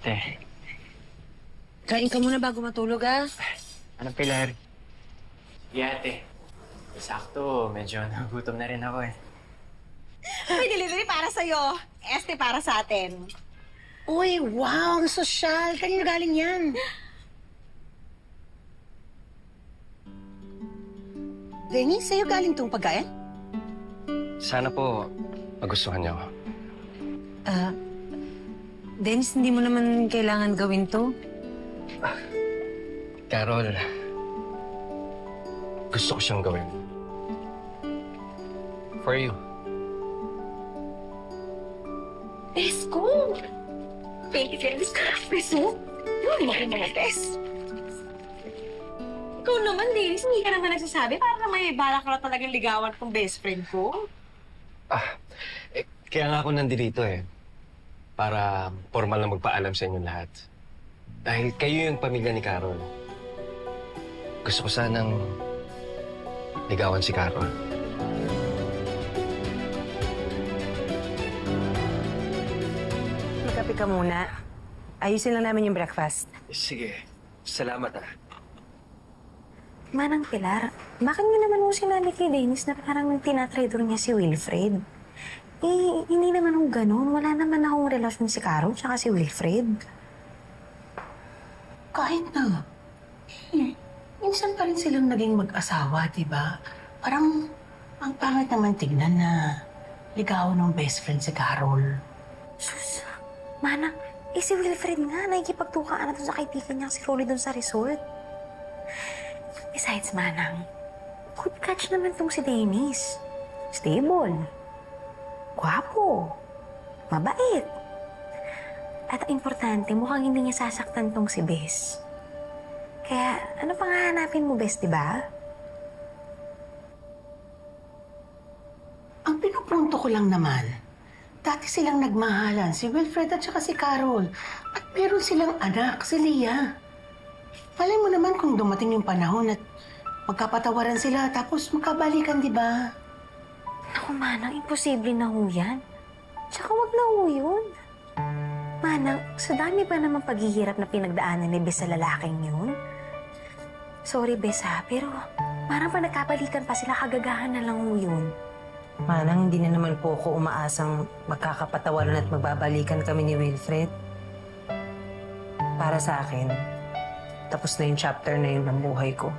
ate. Kain ka muna bago matulog, ah. Anong Pilar? Yeah, ate. Sakto, medyo nagutom na rin ako eh. May delivery para sa'yo. Este para sa atin. Uy, wow! Ang sosyal! Kanino galing yan? Denny, sa'yo galing tong pagkain? Sana po magustuhan niyo ako. Dennis, hindi mo naman kailangan gawin to. Carol, gusto ko siyang gawin. For you. Bes ko! Thank you, Dennis. Bes mo? Yun, mga bes. Ikaw naman, Dennis, hindi ka naman nagsasabi. Para may balak na talagang ligawan kong best friend ko. Kaya nga ako nandito eh. Para formal na magpaalam sa inyo lahat. Dahil kayo yung pamilya ni Carol. Gusto ko sanang ligawan si Carol. Magkape ka muna. Ayusin lang namin yung breakfast. Sige. Salamat ah. Manang Pilar, bakit niyo naman mo sinabi kay Dennis na parang tinatraidor niya si Wilfred? Eh, hindi naman ho ganun. Wala naman akong relasyon si Carol tsaka si Wilfred. Kahit na. Minsan pa rin silang naging mag-asawa, di ba? Parang ang pangit naman tignan na ligawan ng best friend si Carol. Sus, Manang, si Wilfred nga, nakikipagtukaan na dun sa kaibigan niya si Rolly dun sa resort. Besides, Manang, good catch naman tong si Dennis. Stable. Gwapo. Mabait. At ang importante, mukhang hindi niya sasaktan tong si Bes. Kaya, ano pang hahanapin mo, Bes, di ba? Ang pinupunto ko lang naman, dati silang nagmahalan, si Wilfred at saka si Carol. At meron silang anak, si Leah. Malay mo naman kung dumating yung panahon at magkapatawaran sila tapos magkabalikan, di ba? Naku, Manang, imposible na ho yan. Tsaka wag na ho yun. Manang, sa dami ba naman paghihirap na pinagdaanan ni Bes sa lalaking yun? Sorry, Bes ha, pero parang pa nagkabalikan pa sila, kagagahan na lang ho yun. Manang, hindi na naman po ako umaasang magkakapatawaran at magbabalikan kami ni Wilfred. Para sa akin, tapos na yung chapter na yun ng buhay ko.